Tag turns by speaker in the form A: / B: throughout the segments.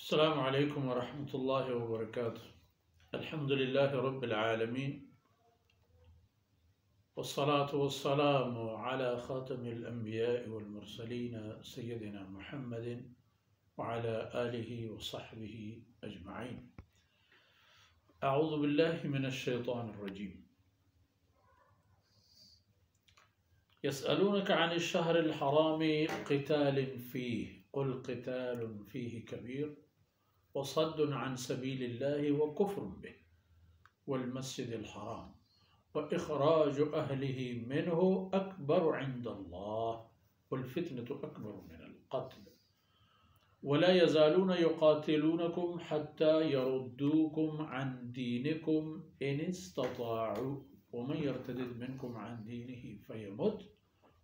A: अस्सलामु अलैकुम वरहमतुल्लाहि वबरकातुहू। अल्हम्दुलिल्लाहि रब्बिल आलमीन वस्सलातु वस्सलामु अला खातमिल अंबियाइ वल मुरसलीन सय्यदिना मुहम्मदिन व अला आलिहि व सहबिहि अजमईन। अऊज़ु बिल्लाहि मिनश शैतानिर रजीम। यसअलूनका अनिश शहरिल हरामि क़ितालिन फ़ीहि क़ुल क़ितालुन फ़ीहि कबीर वसद्दुन अन सबीलिल्लाहि व कुफ्रुन बिहि वल मस्जिदिल हराम व इख़राजु अहलिही मिन्हु अकबरु इंदल्लाह वल फितनतु अकबरु मिनल क़त्ल वला यज़ालून युक़ातिलूनकुम हत्ता यरुद्दूकुम अन दीनिकुम इन इस्तताअू वमन यर्तदिद मिनकुम अन दीनिही फ़यमुत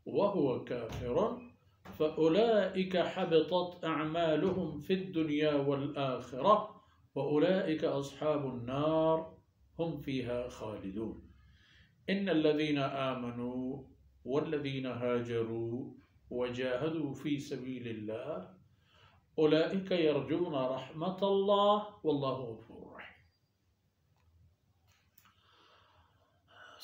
A: वहुव काफ़िरुन फ़उलाइक हबितत अअमालुहुम फ़िद्दुनिया वल आख़िरह वउलाइक अस्हाबुन नार हुम फ़ीहा ख़ालिदून। इन्नल्लज़ीना आमनू वल्लज़ीना हाजरू वजाहदू फ़ी सबीलिल्लाह उलाइक यरजून रहमतल्लाह वल्लाहु गफ़ूरुर रहीम।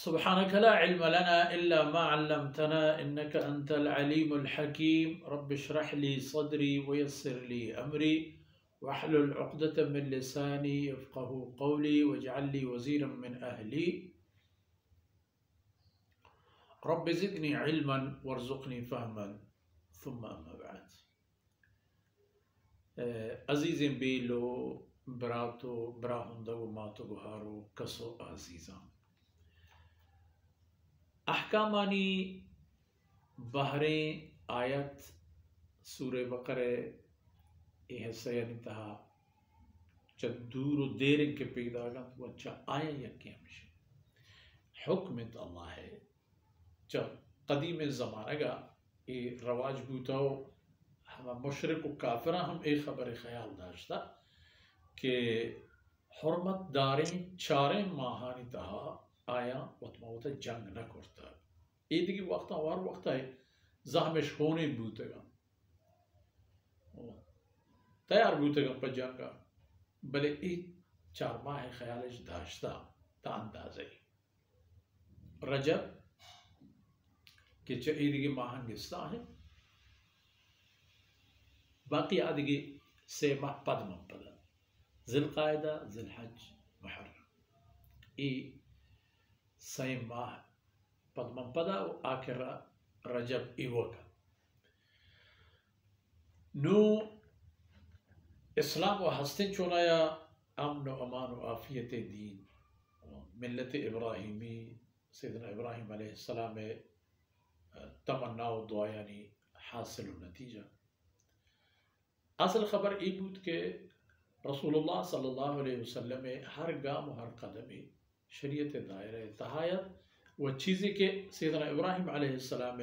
A: सुब्हानक ला इल्म लना इल्ला मा अल्लमतना इन्नका अंतल अलीमुल हकीम। रब्बि इश्रह ली सदरी व यस्सिर ली अमरी वहलुल उक़दतम मिन लिसानी यफ़क़हू क़ौली वजअल ली वज़ीरम मिन अहली रब्बि ज़िदनी इल्मन वरज़ुक़नी फ़हमन थुम्मा अम्मा बअद। अज़ीज़ें बेलो बरातो ब्राहुंदो मातो गुहारो कसो अज़ीज़ां अहकामानी बहरें आयत सूरे बकरे हिस्से तहा चदूर देर के पैदागत वच्चा आया यके हमेशा हुक्मत अल्लाह है। जब कदीम ज़माना का ये रवाज बूताओ हम मुशरिक काफिरा हम एक खबर ख्याल दाश्ता कि हुर्मत दारें चारें माहानी तहा आया वतमवत जंग न करता ईद की वक्त वार वक्त है जहमिश होने बूतेगा तैयार बूतेगा पर जंगा भले एक चार माह ख्यालिश दाश्ता ता अंदाज़े रजब के च ईद की माहंगिस्ता है बाकी आदि से माह पदम पद ज़िलक़ायदा ज़िलहज मुहर्रम ई सही माह पदम पदा आखिर रजब इवोका नो इस्लाम व हस्ते चुनाया अमन व अमान व आफियत दीन मिल्लत इब्राहिमी सैयदना इब्राहिम अलैहिस्सलाम तमन्ना व दुआ यानी हासिल नतीजा असल खबर ई बूत के रसूलुल्लाह सल्लल्लाहु अलैहि वसल्लम हर गाम हर कदम शरीयत दायरे तहायत व चीज़ें के सैयदना इब्राहिम अलैहिस्सलाम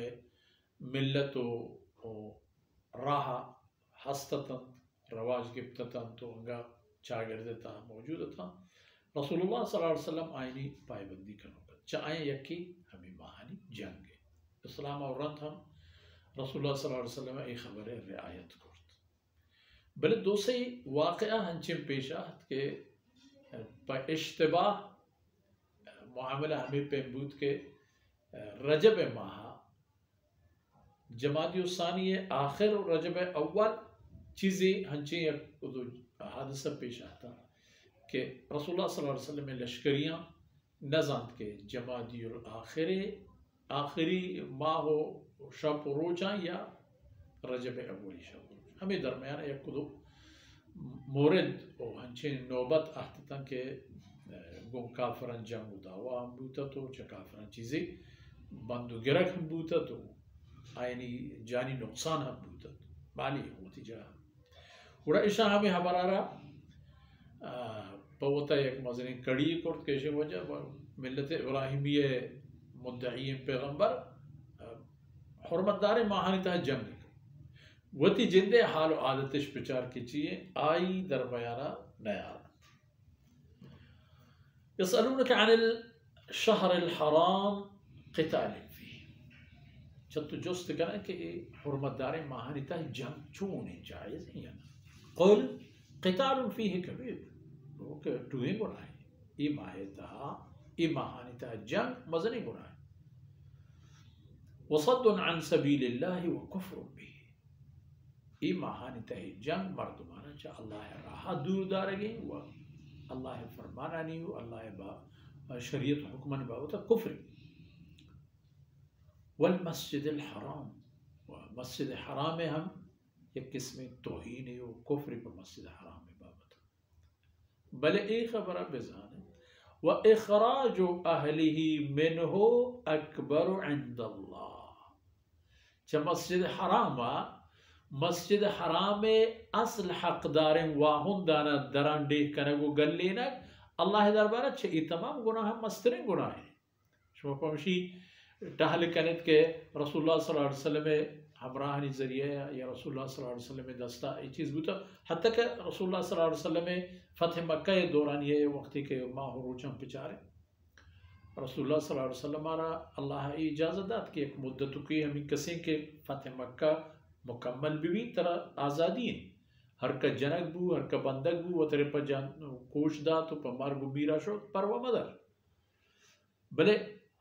A: मिल्लत राह हस्ततन रवाज गिफ्ततन तो उनका चागिर्द था मौजूद था रसूलुल्लाह सल्लल्लाहु अलैहि वसल्लम आईनी पायबंदी करो चाहे यकी हमें महानी जंग इस्लाम और रंत हम रसूलुल्लाह सल्लल्लाहु अलैहि वसल्लम एक खबर रियायत करत बल दूसरे वाक़या हंचिम पेशा के इश्तिबाह मामला हमें पेबूत के रजब माह जमादियुस्सानी आखिर रजब अव्वल चीज़ें हंचे हादसा पेश आता कि रसूलुल्लाह सल्लल्लाहु अलैहि वसल्लम लश्करियाँ नज़ात के जमादियुल आखिरी माह हो शब रोजा या रजब अव्वली शब हमें दरमियान एक कुदो मोरद और हंचे नौबत अहतता के गुम काफरन जंग दावा हम बूता तो काफरन चीज़ें बंदो गिरक हम बूता तो आयनी जानी नुकसान हम बूता माली होती जा उड़ा इशा हमें हमारा पवता एक मजनी कड़ी कोर्ट कैसे वजह मिल्लत इब्राहिमिया मुद्दई पैगंबर हुर्मतदार माहानिता जंग वती जिंदे हाल आदतिश प्रचार की चाहिए आई दरमियाना नया यसअलूनका अनिल शहरिल हराम क़ितालिन फ़ीहि जब जुस्त करें कि हुर्मतदार माहानिता जंग चूँ नहीं जायज़ है या ना क़ुल क़ितालुन फ़ीहि कबीर, ओके टुए गुनाह ई माहिता ई महानिता जंग मजनी गुनाह वसद्दुन अन सबीलिल्लाहि व कुफ्रुन बिही ई महानिता जंग मर्दमाना चा अल्लाह राह दूर दारगे व अल्लाह फरमाना नहीं हो अल्लाह शरीयत हुक्मन बाबत कुफ्र वल मस्जिदिल हराम व मस्जिद हराम में हम एक किस्म तौहीन है वो कुफ्र पर मस्जिद हराम में बाबत भले एक खबर बेजान व इखराज अहलिही मिनहु अकबर इंदल्लाह च मस्जिद हराम असल हकदार वाहुन दाना दरांडे कनगो गल्लेना अल्लाह दरबार च तमाम गुनाह मस्तरे गुनाह है शो पमशी टहल कनत के रसूलुल्लाह सल्लल्लाहु अलैहि वसल्लम हमराहनी जरिए या रसूलुल्लाह सल्लल्लाहु अलैहि वसल्लम दस्ता ये चीज़ भी तो हत्ता के रसूलुल्लाह सल्लल्लाहु अलैहि वसल्लम फ़तह मक्का के दौरान ये वक्त के माह रोचम पिचारे रसूलुल्लाह सल्लल्लाहु अलैहि वसल्लम मारा अल्लाह इजाज़त दात कि एक मुद्दत की हम कसे के फ़तह मक्का मुकम्मल भी तरह आज़ादी है हर का जनक बू हर का बंदक बू व तेरे पर जान कोश दा तो पर मार गुबीरा शो पर व मदर भले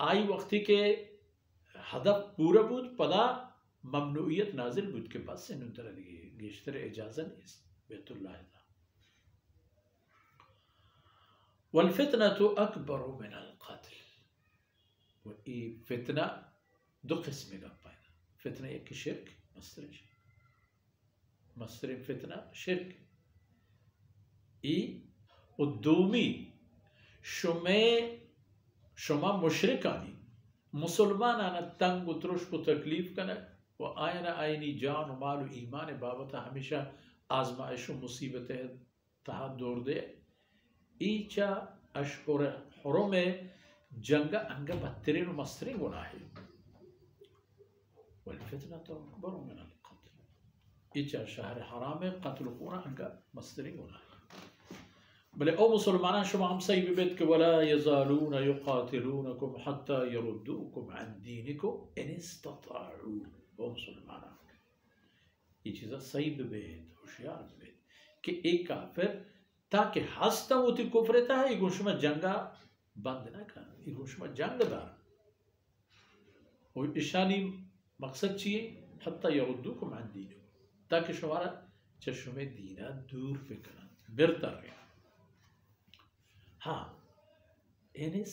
A: आई वक्ती के हदफ पूरा बूद पदा ममनुइयत नाजिल बुद के पास से नुतर गेश्तर इजाज़त इस बैतुल्लाह दा वल फितनतु अकबर मिनल क़त्ल व ई फितना दो किस्म का पैदा फितना एक शिरक मस्तर फितना शिरक ई उद्दूमी शुमा मुशरिकानी मुसलमान आना तंग उतरुश को तकलीफ कना व आयना आयनी जान माल ईमान बाबत हमेशा आजमाइश मुसीबत तहा दौड़ दे ईचा अशहुर हुरुम जंगा अंग बत्तरीन मस्तरी गुनाह वल फितनतु अकबर मिनल क़त्ल ईचा शहर हराम क़त्ल कोना अंग मस्तरी गुनाह भले ओ मुसलमान शुमा हम सही बिबेत के वला यज़ालून युक़ातिलूनकुम हत्ता यरुद्दूकुम अन दीनिकुम इन इस्तताऊ ओ मुसलमान ये चीज़ सही बिबेत होशियार बिबेत कि एक काफिर ताकि हस्ता होती कुफरता है इगुशमा जंगा बंद ना कर इगुशमा जंगदार और इशानी मकसद चाहिए हत्ता यरुद्दूकुम अन दीनिकुम ताकि शुमारा चश्मे दीना दूर फिकरा बेहतर रहे हाँ इन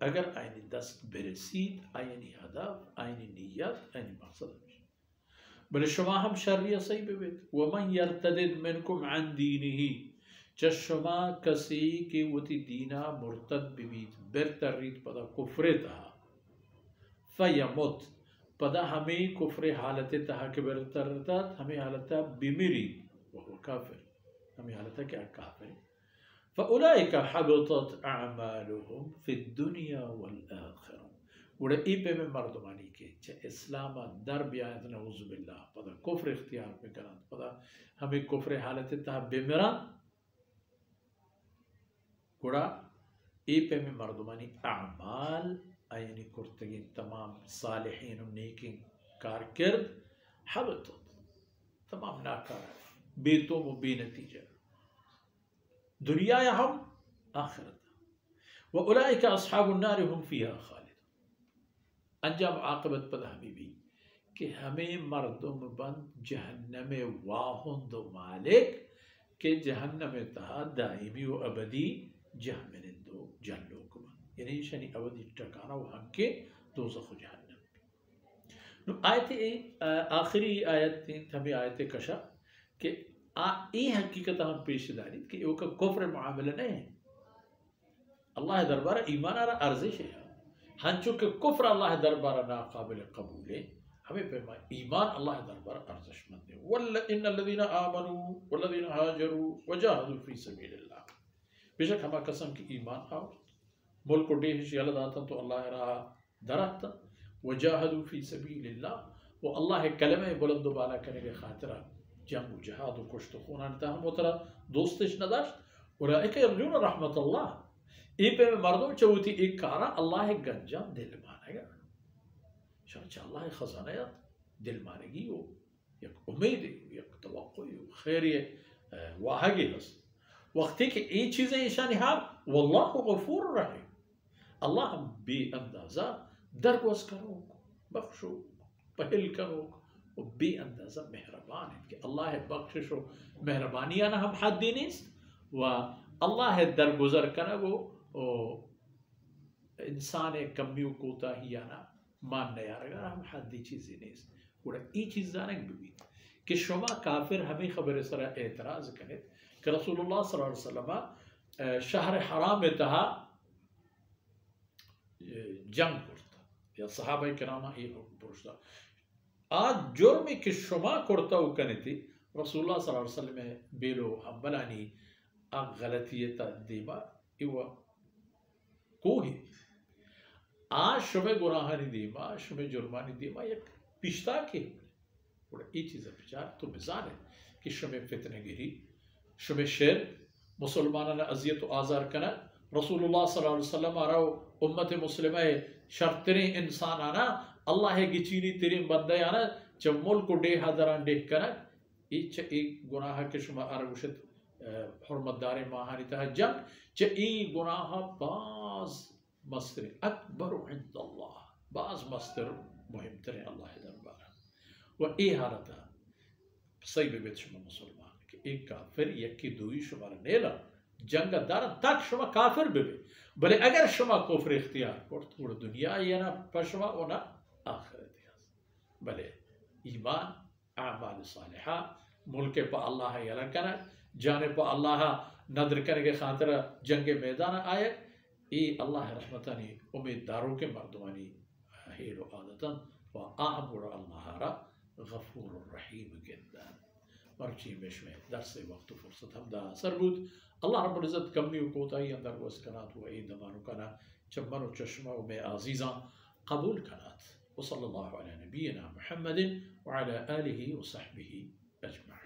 A: अगर आयनी दस्त बेरसीद आयनी हदफ आयनी नियत आयनी मकसद बल शुमा हम शर्रिया सही बेबेत वमन यर्तदिद मिनकुम अन दीनिही चशमा कसी के वती दीना मुर्तद बिबीत बेरतरीत पदा कुफ्रे तहा फयमुत पदा हमें कुफ्रे हालत तहा के बेरतरता हमें हालत बिमिरी वह काफिर हमें हालत क्या काफिर फ़उलाइका हबतत अअमालुहुम फ़िद्दुनिया वल आखिरा उड़े इपे में मर्दमानी के च इस्लाम दर बियात नऊज़ु बिल्लाह पदा कुफ्र इख्तियार पे करन पदा हमें कुफ्र हालत ता बेमरा उड़ा इपे में मर्दमानी अमाल यानी कुर्तगी तमाम सालिहीन नेकिन कारकिर्द हबतत तमाम नाकार बेतों व बेनतीजा दुनिया या हम आखिरत व उलाइका अस्हाबुन नार हुम फीहा खालिद अंजाम आक़िबत पद हबीबी कि हमें मर्दुम बंद जहन्नम वाहुंद मालिक के जहन्नम तहा दाइमी व अबदी जहमिनिंदो जल्लोक यानी शनि अबदी टकाना व हंके दोज़ख जहन्नम नु आयत आखिरी आयत थमी आयत कशा कि ये हकीकत हम पेशदारी कि वो कुफ्र मामला नहीं अल्लाह दरबार ईमान आरा अर्जिश है हंचो के कुफ्र अल्लाह दरबार नाकाबिल कबूल है हमें पे ईमान अल्लाह दरबार अर्जिशमंद है वल्ल इन्नल्लज़ीना आमनू वल्लज़ीना हाजरू वजाहदू फी सबीलिल्लाह बेशक हम कसम की ईमान आओ मुल्क को डेहिश यलद आता तो अल्लाह रहा दरख्त वजाहदू फी सबीलिल्लाह वो अल्लाह कलमे बुलंद बाला करने के खातिर जंग जहाद कुश्त खून हम उतरा दोस्तिश नदाश्त उलाइका यरजून रहमत अल्लाह ई पे मर्दों चौथी एक कारा अल्लाह गंजाम दिल मानेगा शायद अल्लाह खजाना दिल मानेगी वो एक उम्मीद है एक तवक्को है खैर واهقي بس وقتك اي چیزیں نشانی ها والله غفور رحیم الله هم بی اندازه درگوز کرو بخشو پہل کرو و بی اندازه مهربان ہے کہ اللہ بخشش و مہربانی انا ہم حدی نیست و اللہ درگزر کنگو انسان کمی و کوتاہی انا ماننے یارگا ہم حدی چیزی نیست اور ای چیز دانک ببین کہ شما کافر ہمیں خبر سرا اعتراض کرنے کہ رسول اللہ صلی اللہ علیہ وسلم شہر حرام تہا جنگ کرتا یا صحابہ کرامہ ای حکم پرشتا آج جرمی کہ شما کرتا ہو کنی تھی رسول اللہ صلی اللہ علیہ وسلم بیلو حنبلانی آگ غلطیتا دیما ایوہ کوہی آج شما گناہانی دیما شما جرمانی دیما یک پیشتا کی اور ای چیز بچار تو بزان ہے کہ شما فتنہ گیری شما شیر مسلمانان اذیت و آزار کنا رسول اللہ صلی اللہ علیہ وسلم آراؤ امت مسلمہ شرطرین انسان آنا اللہ کی چینی ترین بندے آنا جب ملک کو ڈے حضران ڈے کنا ای گناہ کے شما آرگوشت حرمت دار ماہانی تہا جنگ چا ای گناہ باز مستر اکبر عند اللہ باز مستر مهم ترین اللہ دربارا و ای حالتا صحیح بیت شما مسلمان کہ ایک کافر یکی دوئی شما نیلا جنگ دارا تک شما کافر ببی بلے اگر شما کفر اختیار کرت اور دنیا ینا پشما اونا آخرت یاز بلے ایمان اعمال صالحہ ملک پا اللہ یلا کنا جانے پا اللہ نظر کرنے کے خاطر جنگ میدان آئے ای اللہ رحمتانی امید داروں کے مردمانی حیل و عادتا و اعبر اللہ را غفور الرحیم جدا مرچی مشمع درس وقت و فرصت ہم دا اثر بود اللہ رب العزت کمی و کوتاہی اندر و اسکنات و عید دمانو کنا چمن و چشمہ و میں عزیزاں قبول کنات وصلی اللہ علی نبینا محمد وعلى آلہ و صحبہ اجمعین